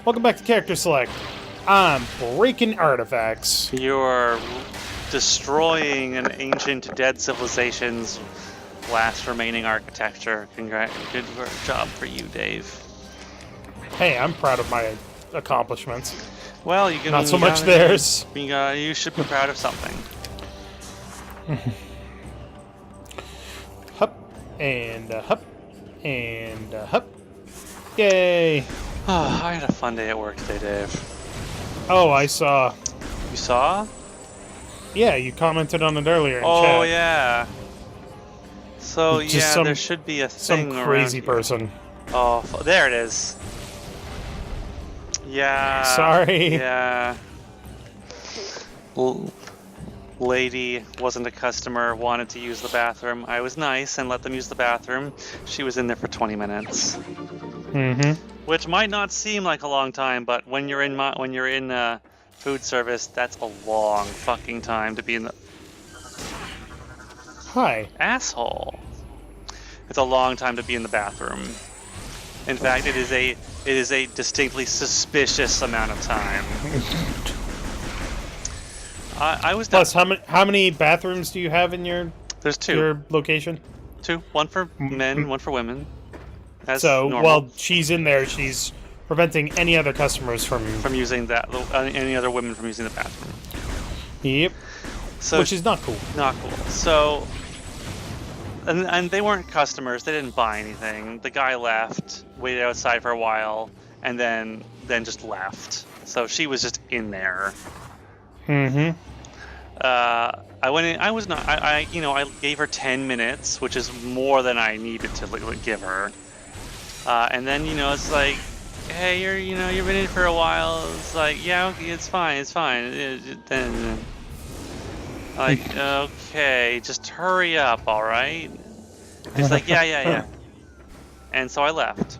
Welcome back to Character Select. I'm breaking artifacts. You're destroying an ancient dead civilization's last remaining architecture. Good job for you, Dave. Hey, I'm proud of my accomplishments. Well, you can not so much theirs. You should be proud of something. Hup and hup and hup. Yay! Oh, I had a fun day at work today, Dave. Oh, I saw. You saw? Yeah, you commented on it earlier in chat. Oh yeah. So Just yeah, there should be a thing. Some crazy person. Oh, there it is. Yeah. Sorry. Yeah. Lady wasn't a customer, wanted to use the bathroom. I was nice and let them use the bathroom. She was in there for 20 minutes. Mm-hmm. Which might not seem like a long time, but when you're in food service, that's a long fucking time to be in the. Hi. Asshole. It's a long time to be in the bathroom. In fact, it is a distinctly suspicious amount of time. I was Plus, how many bathrooms do you have in your? There's two. Your location? Two. One for men, one for women. That's so normal. while she's in there, she's preventing any other customers from using that. Any other women from using the bathroom. Yep. So which is not cool. Not cool. So. And they weren't customers. They didn't buy anything. The guy left, waited outside for a while, and then just left. So she was just in there. Mm-hmm. I went in. I gave her 10 minutes, which is more than I needed to give her. And then it's like, hey, you've been in for a while. It's like, yeah, okay, it's fine. Then. Like, okay, just hurry up, all right? It's like, yeah. And so I left,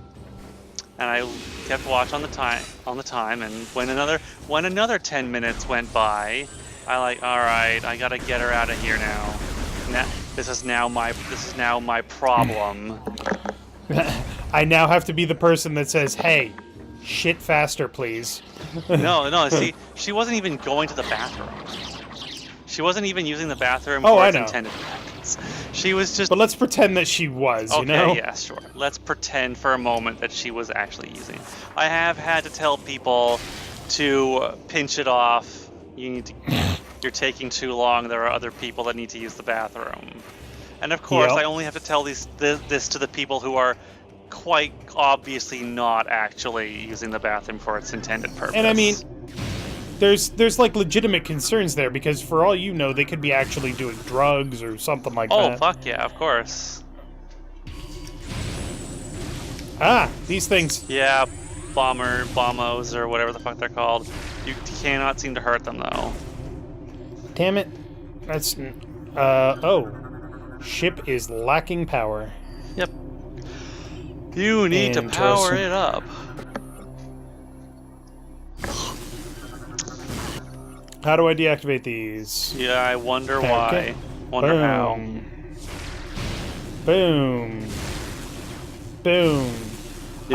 and I kept watch on the time, and when another 10 minutes went by, I like, all right, I gotta get her out of here now. This is now my problem. I now have to be the person that says, hey, shit faster, please. No, see, she wasn't even going to the bathroom. She wasn't even using the bathroom for its intended purpose. She was just... But let's pretend that she was, okay, you know? Yeah, sure. Let's pretend for a moment that she was actually using it. I have had to tell people to pinch it off. You're taking too long. There are other people that need to use the bathroom. And of course, I only have to tell this to the people who are quite obviously not actually using the bathroom for its intended purpose. And I mean... There's like legitimate concerns there because for all you know they could be actually doing drugs or something like that. Oh fuck yeah, of course. Ah, these things. Yeah, bombos or whatever the fuck they're called. You cannot seem to hurt them though. Damn it. That's oh. Ship is lacking power. Yep. You need to power it up. How do I deactivate these? Yeah, I wonder why. Okay. Wonder how. Boom. Boom.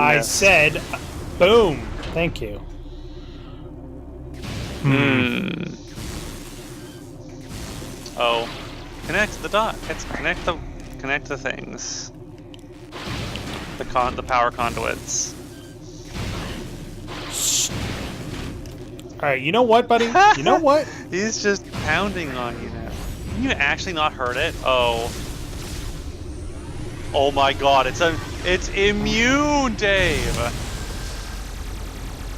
I said boom. Thank you. Oh. Connect the dot. Connect the things. The power conduits. Alright, you know what, buddy? You know what? He's just pounding on you now. Can you actually not hurt it? Oh. Oh my god, it's immune, Dave!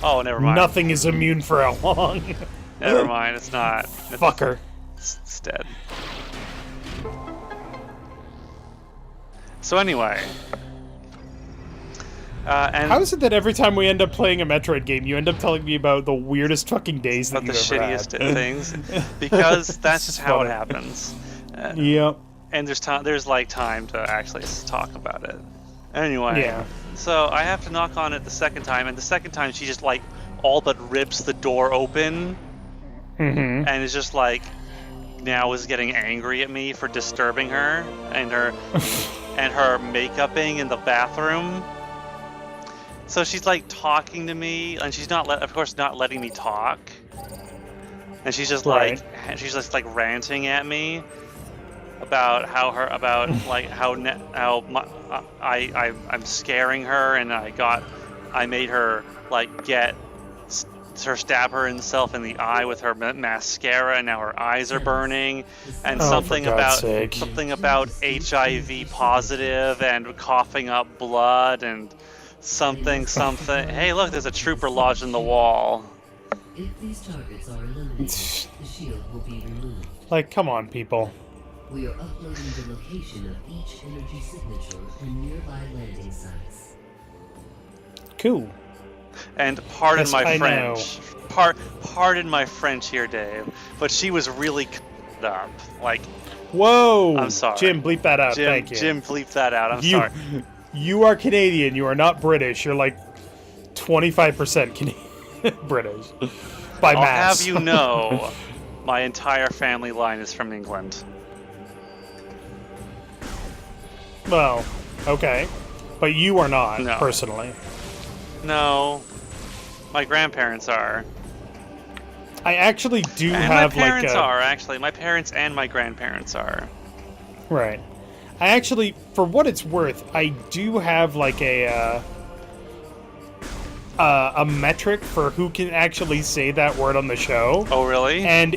Oh, never mind. Nothing is immune for how long? Never mind, it's not. Fucker. It's dead. So anyway... and how is it that every time we end up playing a Metroid game, you end up telling me about the weirdest fucking days that you've ever had? The shittiest things, because that's just how it happens. Yep. And there's like time to actually talk about it. Anyway, yeah. So I have to knock on it the second time, and the second time she just like all but rips the door open, and is just like now is getting angry at me for disturbing her and her and her makeuping in the bathroom. So she's like talking to me, and she's not, of course, not letting me talk. And she's just Right. like ranting at me about I'm scaring her, and I made her like stab herself in the eye with her mascara, and now her eyes are burning, and Oh, something for God's sake. about HIV positive and coughing up blood and something. Hey, look, there's a trooper lodged in the wall. If these targets are eliminated, the shield will be removed. Like, come on, people. We are uploading the location of each energy signature and nearby landing sites. Cool. And pardon Yes, my I French. Pardon my French here, Dave. But she was really up. Like, Whoa! I'm sorry. Jim, bleep that out. Jim, Thank you. Jim, bleep that out. I'm sorry. You are Canadian. You are not British. You're like 25% Canadian. British. By I'll mass. have you know, my entire family line is from England. Well, okay. But you are not, No. personally. No, my grandparents are. I actually do And have my parents like a... are, actually. My parents and my grandparents are. Right. I actually, for what it's worth, I do have like a metric for who can actually say that word on the show. Oh, really? And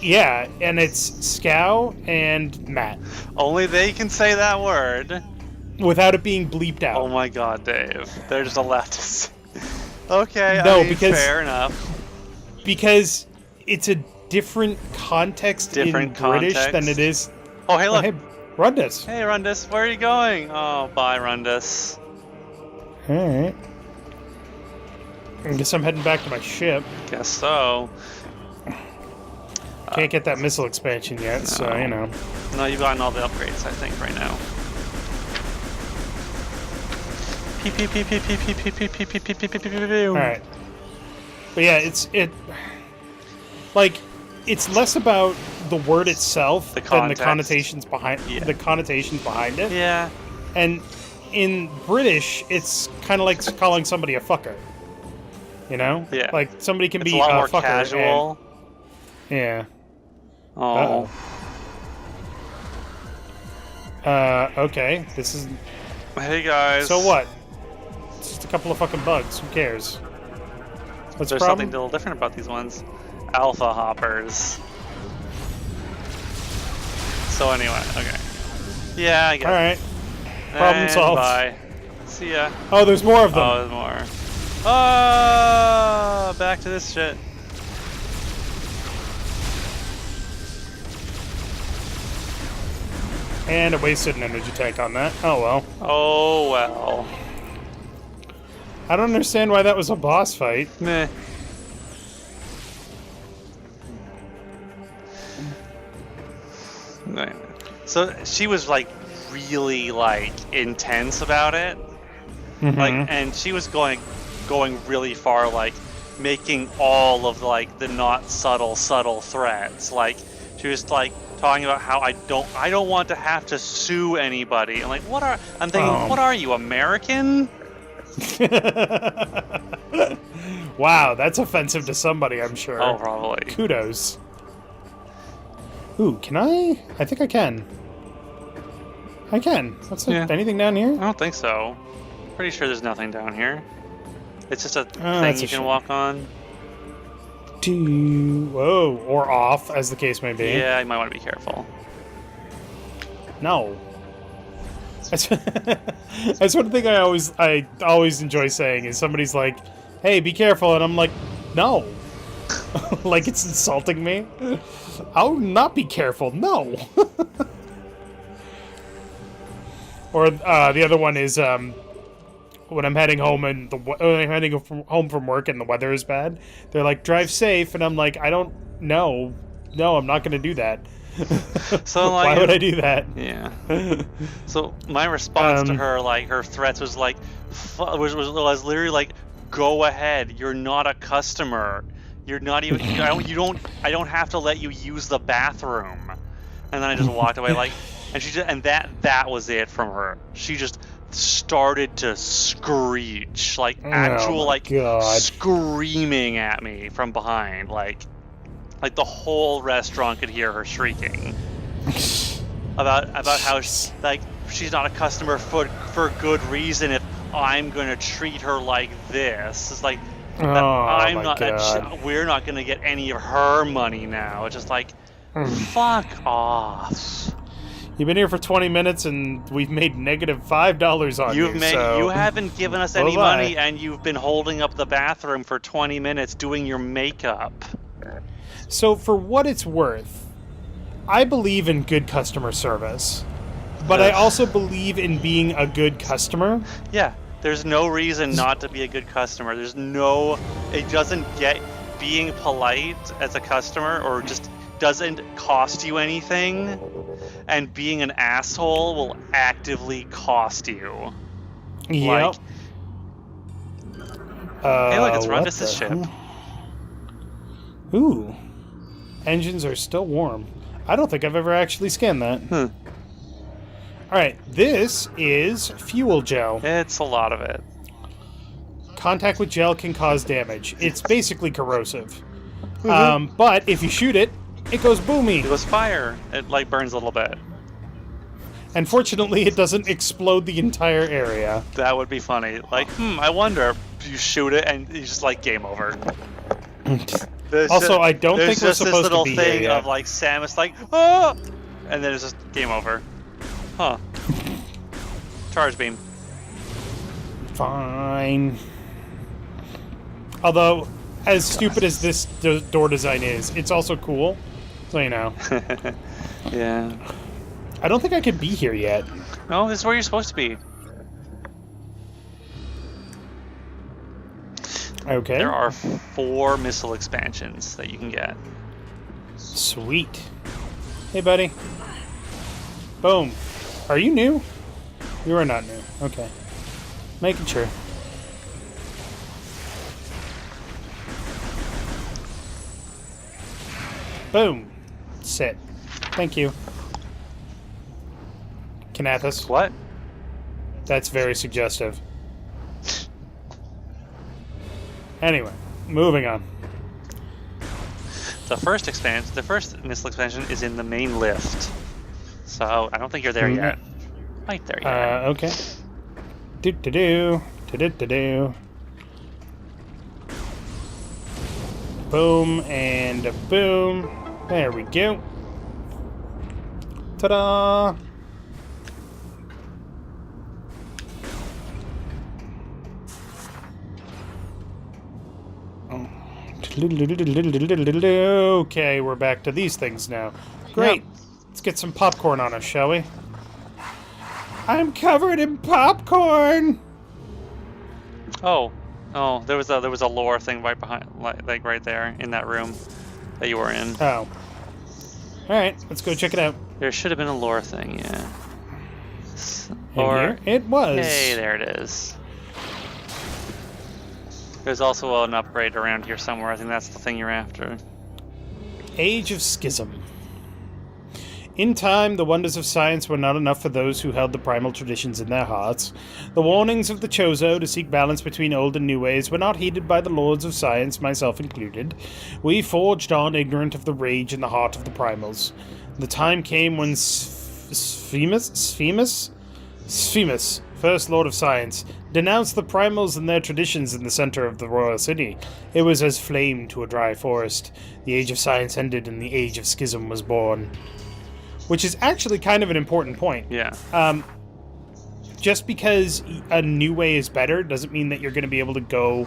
yeah, and it's Scow and Matt. Only they can say that word. Without it being bleeped out. Oh my god, Dave. They're just allowed to say... Okay, No, I mean, because- fair enough. Because it's a different context in British than it is... Oh, hey, look. Hey, Rundus. Hey, Rundus, where are you going? Oh, bye, Rundus. Alright. I guess I'm heading back to my ship. Guess so. Can't get that missile expansion yet, so, you know. No, you've gotten all the upgrades, I think, right now. Alright. But yeah, it's less about the word itself than the context. connotations behind it. Yeah. And in British, it's kind of like calling somebody a fucker. You know? Yeah. Like somebody can It's be a lot more fucker. casual. Yeah. Oh. Okay. This is. Hey, guys. So what? It's just a couple of fucking bugs. Who cares? What's the There's problem? something a little different about these ones. Alpha hoppers. So anyway, okay. Yeah, I guess. Alright. Problem And solved. Bye. See ya. Oh, there's more of them. Oh, there's more. Ah, back to this shit. And I wasted an energy tank on that. Oh well. Oh well. I don't understand why that was a boss fight. Meh. Right. So she was like really like intense about it. Like, and she was going really far, like making all of like the not subtle threats. Like she was like talking about how I don't want to have to sue anybody. And like, I'm thinking, what are you, American? Wow, that's offensive to somebody, I'm sure. Oh, probably. Kudos. Ooh, can I? I think I can. I can. What's Yeah. anything down here? I don't think so. Pretty sure there's nothing down here. It's just a thing that's you a can shame. walk on. Whoa, or off, as the case may be. Yeah, you might want to be careful. No. That's one thing I always enjoy saying is somebody's like, "Hey, be careful," and I'm like, "No." Like it's insulting me. I'll not be careful. No. Or the other one is when I'm heading home and when I'm heading home from work and the weather is bad. They're like, "Drive safe," and I'm like, "I don't know. No, I'm not going to do that." So like, why would I do that? Yeah. So my response to her, like her threats, was like, was literally like, "Go ahead. You're not a customer. You're not even. I don't have to let you use the bathroom." And then I just walked away, like, and she just, and that was it from her. She just started to screech, like actual, like God. screaming at me from behind, like the whole restaurant could hear her shrieking about how like she's not a customer for good reason if I'm gonna treat her like this. It's like that I'm my not. God. We're not gonna get any of her money now. It's just like, fuck off. You've been here for 20 minutes and we've made negative $5 on you. You haven't given us any money, and you've been holding up the bathroom for 20 minutes doing your makeup. So for what it's worth, I believe in good customer service, but I also believe in being a good customer. Yeah, there's no reason not to be a good customer. It doesn't get being polite as a customer, or just doesn't cost you anything, and being an asshole will actively cost you. Yep. Hey, look, it's Rundus' ship. Ooh. Engines are still warm. I don't think I've ever actually scanned that. Alright, this is fuel gel. It's a lot of it. Contact with gel can cause damage. It's basically corrosive. But if you shoot it, it goes boomy. It goes fire. It, like, burns a little bit. And fortunately, it doesn't explode the entire area. That would be funny. Like, I wonder. You shoot it, and you just, like, game over. Also, I don't think we're there's just this supposed little to be thing here yet. of, like, Samus, like, ah! And then it's just game over. Huh. Charge beam. Fine. Although, as stupid as this door design is, it's also cool. So you know. Yeah. I don't think I could be here yet. No, this is where you're supposed to be. Okay. There are 4 missile expansions that you can get. Sweet. Hey, buddy. Boom. Are you new? You are not new. Okay. Making sure. Boom. Sit. Thank you. Kinathis. What? That's very suggestive. Anyway, moving on. The first missile expansion is in the main lift. So I don't think you're there yet. Right there yet. Okay. Do-do-do. Do-do-do-do. Boom and a boom. There we go. Ta-da! Okay, we're back to these things now. Great. Yep. Let's get some popcorn on us, shall we? I'm covered in popcorn. Oh, there was a lore thing right behind, like right there in that room that you were in. Oh. All right, let's go check it out. There should have been a lore thing, yeah. Here it was. Hey, there it is. There's also an upgrade around here somewhere. I think that's the thing you're after. Age of Schism. In time, the wonders of science were not enough for those who held the primal traditions in their hearts. The warnings of the Chozo to seek balance between old and new ways were not heeded by the lords of science, myself included. We forged on, ignorant of the rage in the heart of the primals. The time came when Sphemus, First Lord of Science, denounced the primals and their traditions in the center of the royal city. It was as flame to a dry forest. The Age of Science ended and the Age of Schism was born. Which is actually kind of an important point. Yeah. Just because a new way is better doesn't mean that you're going to be able to go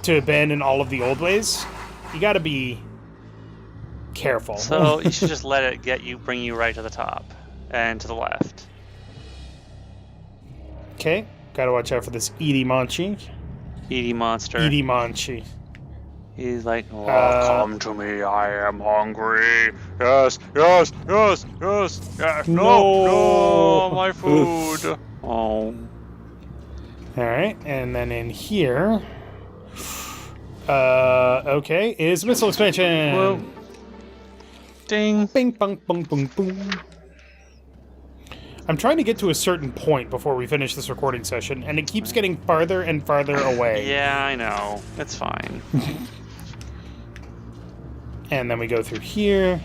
to abandon all of the old ways. You got to be careful. So you should just let it bring you right to the top and to the left. Okay, gotta watch out for this Edie Monchi. Edie monster. Edie Monchi. He's like, come to me, I am hungry. Yes. No, my food. Oh. Alright, and then in here... okay, is missile expansion! Whoa. Ding. Bing, bong, bong, boom, boom. I'm trying to get to a certain point before we finish this recording session, and it keeps getting farther and farther away. Yeah, I know. It's fine. And then we go through here.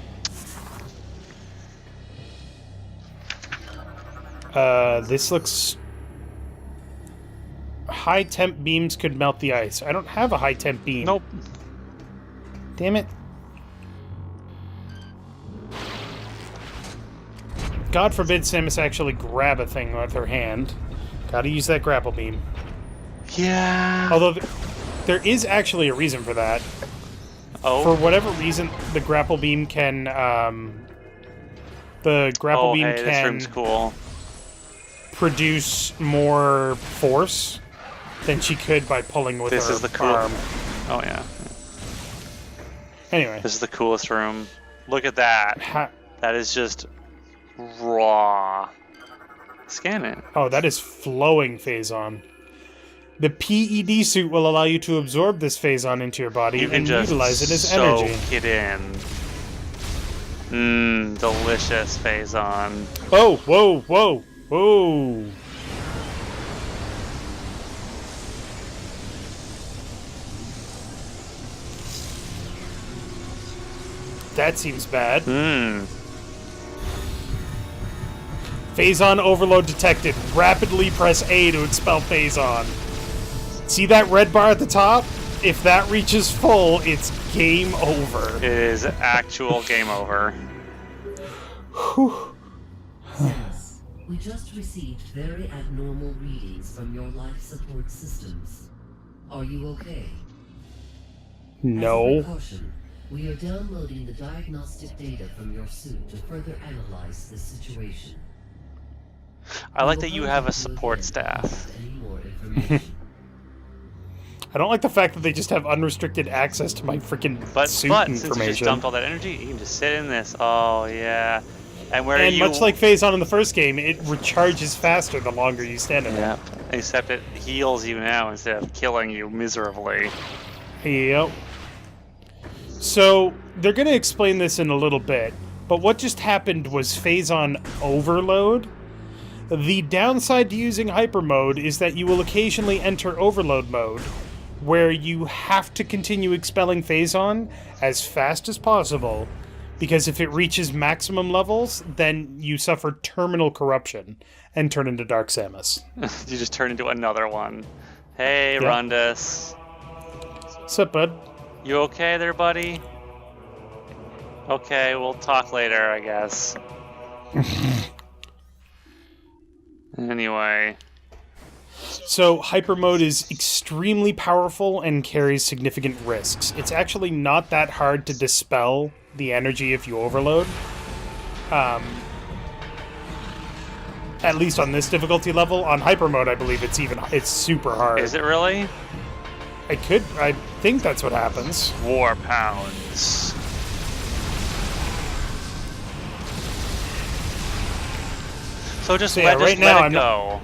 This looks... High temp beams could melt the ice. I don't have a high temp beam. Nope. Damn it. God forbid Samus actually grab a thing with her hand. Gotta use that grapple beam. Yeah. Although there is actually a reason for that. Oh. For whatever reason, the grapple beam can, the grapple beam this can room's cool. produce more force than she could by pulling with This her is the cool. arm. Oh yeah. Anyway. This is the coolest room. Look at that. Ha That is just raw. Scan it. Oh, that is flowing Phazon. The PED suit will allow you to absorb this Phazon into your body You can and just utilize it as soak energy. it in. Mmm, delicious Phazon. Oh, whoa, whoa, whoa. That seems bad. Mmm. Phazon overload detected. Rapidly press A to expel Phazon. See that red bar at the top? If that reaches full, it's game over. It is actual game over. Samus, we just received very abnormal readings from your life support systems. Are you okay? As a No. precaution, we are downloading the diagnostic data from your suit to further analyze the situation. I like that you have a support staff. Any more information? I don't like the fact that they just have unrestricted access to my freaking But suit since you just information. dumped all that energy, you can just sit in this. Oh yeah. And where And you much like Phazon in the first game, it recharges faster the longer you stand in it. Yep. Except it heals you now instead of killing you miserably. Yep. So, they're going to explain this in a little bit, but what just happened was Phazon overload. The downside to using hyper mode is that you will occasionally enter overload mode, where you have to continue expelling Phazon as fast as possible, because if it reaches maximum levels, then you suffer terminal corruption and turn into Dark Samus. You just turn into another one. Hey, Yep. Rundus. Sup, bud? You okay there, buddy? Okay, we'll talk later, I guess. Anyway. So, hyper mode is extremely powerful and carries significant risks. It's actually not that hard to dispel the energy if you overload. At least on this difficulty level. On hyper mode, I believe it's super hard. Is it really? I think that's what happens. War pounds. So just So yeah, let right now it I'm go.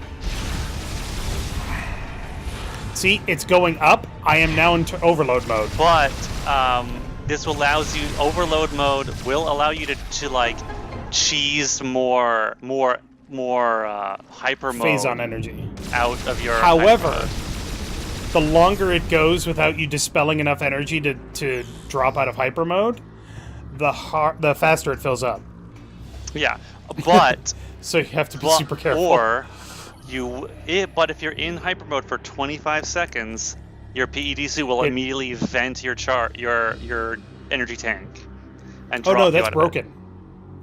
See, it's going up. I am now in overload mode. But this allows you, overload mode will allow you to like cheese more hyper mode Phazon energy. out of your. However, hyper mode. the longer it goes without you dispelling enough energy to drop out of hyper mode, the faster it fills up. Yeah, but So you have to be super careful. But if you're in hyper mode for 25 seconds, your PED suit will immediately vent your energy tank. And Oh drop no, you that's out of it. broken.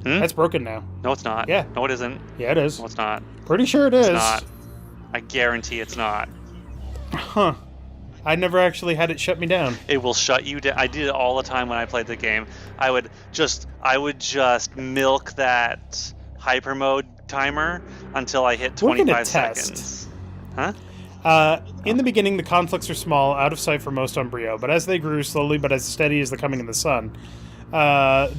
Hmm? That's broken now. No, it's not. Yeah. No, it isn't. Yeah, it is. No, it's not. Pretty sure it is. It's not. I guarantee it's not. Huh. I never actually had it shut me down. It will shut you down. I did it all the time when I played the game. I would just milk that hyper mode timer until I hit We're gonna 25 test. seconds. Huh? In the beginning, the conflicts were small, out of sight for most on Brio, but as they grew, slowly but as steady as the coming of the sun,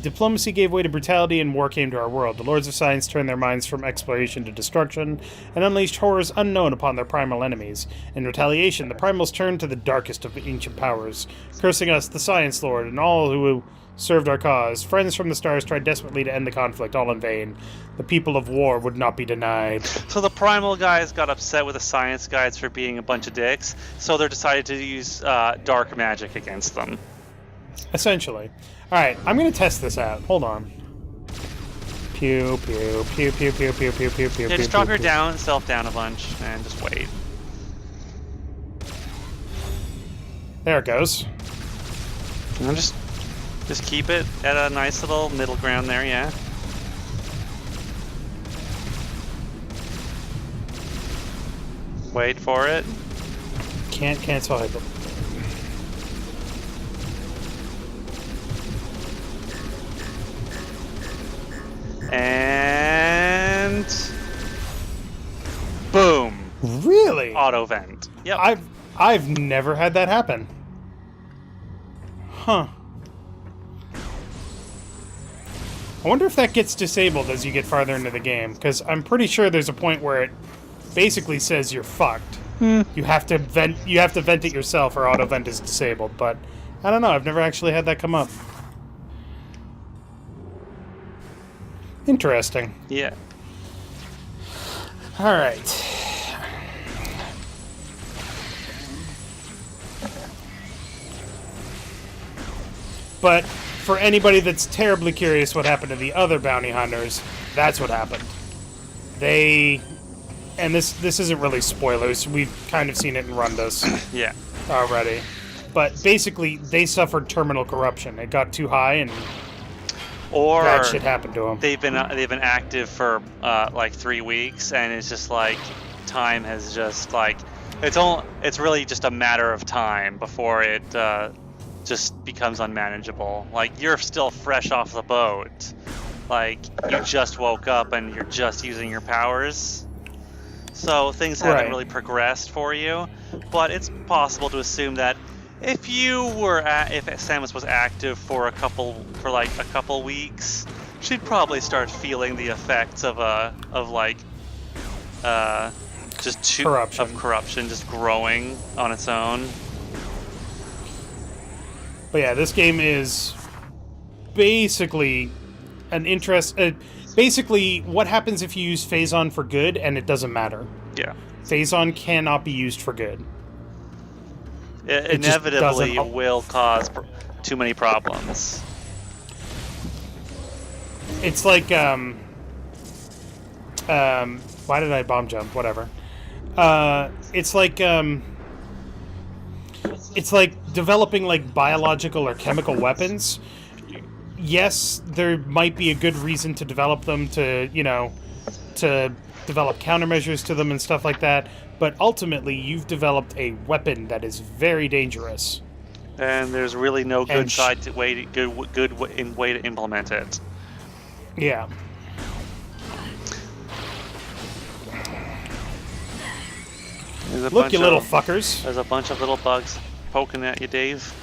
diplomacy gave way to brutality and war came to our world. The Lords of Science turned their minds from exploration to destruction and unleashed horrors unknown upon their primal enemies. In retaliation, the primals turned to the darkest of ancient powers, cursing us, the Science Lord, and all who served our cause. Friends from the stars tried desperately to end the conflict, all in vain. The people of war would not be denied. So the primal guys got upset with the science guys for being a bunch of dicks, so they decided to use dark magic against them. Essentially. Alright, I'm gonna test this out. Hold on. Pew, pew, pew, pew, pew, pew, pew, pew, pew, Yeah, just pew, drop your pew. self down a bunch and just wait. There it goes. And just keep it at a nice little middle ground there, yeah. Wait for it. Can't cancel hyper. And boom. Really? Auto vent. Yep. I've never had that happen. Huh. I wonder if that gets disabled as you get farther into the game, because I'm pretty sure there's a point where it basically says you're fucked. You have to vent it yourself or auto vent is disabled, but I don't know, I've never actually had that come up. Interesting. Yeah. Alright. But for anybody that's terribly curious what happened to the other bounty hunters, that's what happened. They... And this isn't really spoilers, we've kind of seen it in Rundas Yeah. already. But basically, they suffered terminal corruption. It got too high and Or bad shit happened to them. they've been active for like 3 weeks, and it's just like time has just like it's really just a matter of time before it just becomes unmanageable. Like, you're still fresh off the boat, like you just woke up and you're just using your powers, so things haven't Right. really progressed for you. But it's possible to assume that if Samus was active for a couple weeks, she'd probably start feeling the effects of corruption just growing on its own. But yeah, this game is basically an interest... basically, what happens if you use Phazon for good and it doesn't matter? Yeah. Phazon cannot be used for good. It It just inevitably doesn't- will cause too many problems. It's like, why did I bomb jump? Whatever. It's like developing, like, biological or chemical weapons. Yes, there might be a good reason to develop them to develop countermeasures to them and stuff like that, but ultimately you've developed a weapon that is very dangerous. And there's really no good And way to implement it. Yeah. Look, you little fuckers. There's a bunch of little bugs poking at you, Dave.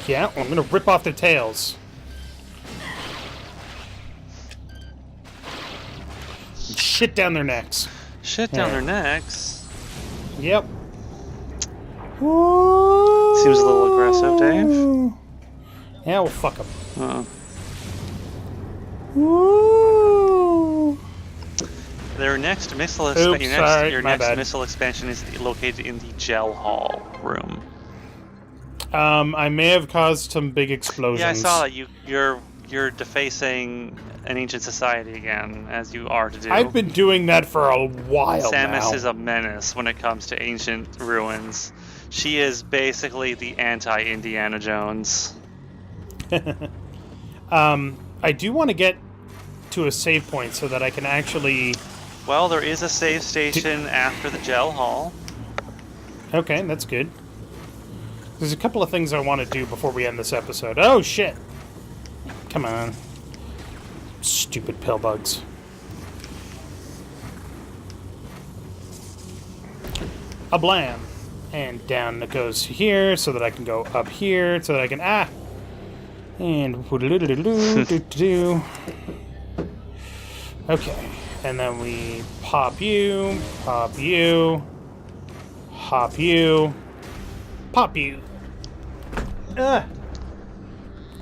Yeah, I'm gonna rip off their tails. Shit down their necks. Shit down Yeah. their necks. Yep. Seems a little aggressive, Dave. Yeah, well, fuck them. Their next missile Oops, sorry, your my next bad. missile expansion is located in the gel hall room. I may have caused some big explosions. Yeah, I saw that you're defacing an ancient society again, as you are to do. I've been doing that for a while Samus now. is a menace when it comes to ancient ruins. She is basically the anti-Indiana Jones. I do want to get to a save point so that I can actually... Well, there is a save station after the gel hall. Okay, that's good. There's a couple of things I want to do before we end this episode. Oh, shit! Come on. Stupid pill bugs. A blam. And down it goes here, so that I can go up here, so that I can... And... Okay. And then we pop you, hop you, pop you.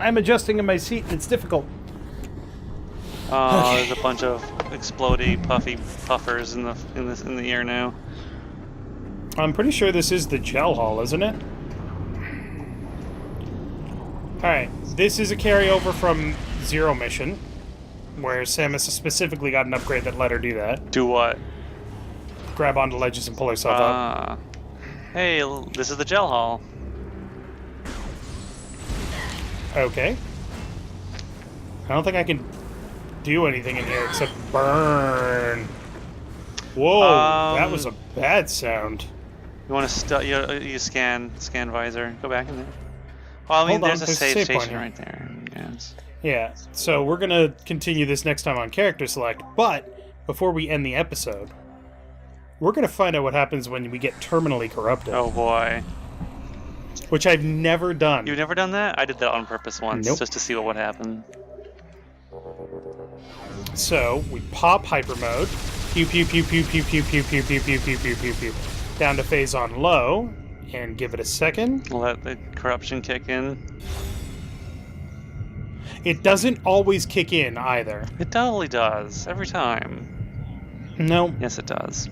I'm adjusting in my seat and it's difficult. Oh, Okay. there's a bunch of explodey, puffy puffers in the air now. I'm pretty sure this is the gel hall, isn't it? Alright, this is a carryover from Zero Mission, where Samus specifically got an upgrade that let her do that. Do what? Grab onto ledges and pull herself up. Hey, this is the gel hall. Okay. I don't think I can do anything in here except burn. Whoa, that was a bad sound. You want to you scan visor. Go back in there. Well, I mean, Hold on, there's a there's a save save station point here. right there. Yes. Yeah, so we're gonna continue this next time on Character Select, but before we end the episode, we're gonna find out what happens when we get terminally corrupted. Oh boy. Which I've never done. You've never done that? I did that on purpose once, Nope. just to see what would happen. So, we pop hyper mode, pew pew pew pew pew pew pew pew pew pew pew pew pew pew, down to Phazon low, and give it a second. Let the corruption kick in. It doesn't always kick in either. It totally does, every time. No. Yes, it does.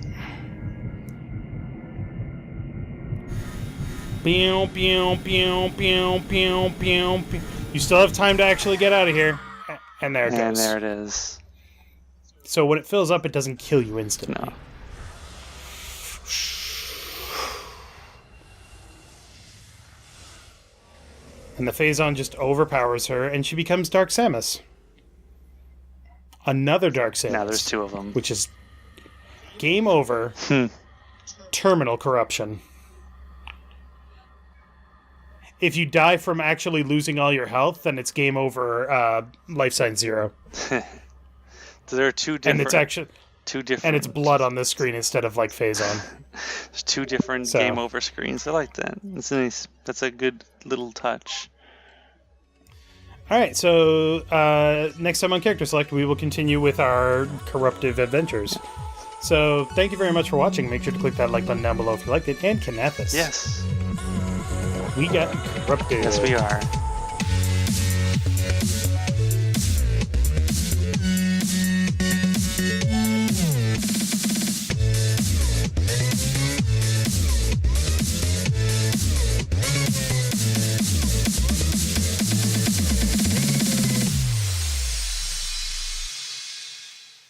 Pew, pew, pew, pew, pew, pew, pew. You still have time to actually get out of here. And there it And goes. there it is. So when it fills up, it doesn't kill you instantly. No. And the Phazon just overpowers her, and she becomes Dark Samus. Another Dark Samus. Now there's two of them. Which is game over, terminal corruption. If you die from actually losing all your health, then it's game over, life sign 0. So there are two different. And it's actually... Two different. And it's blood on the screen instead of like Phazon. There's two different So. game over screens. I like that. It's nice. That's a good little touch. All right, so next time on Character Select, we will continue with our corruptive adventures. So thank you very much for watching. Make sure to click that like button down below if you liked it. And Kinathis. Yes. We got corrupted. Yes, we are.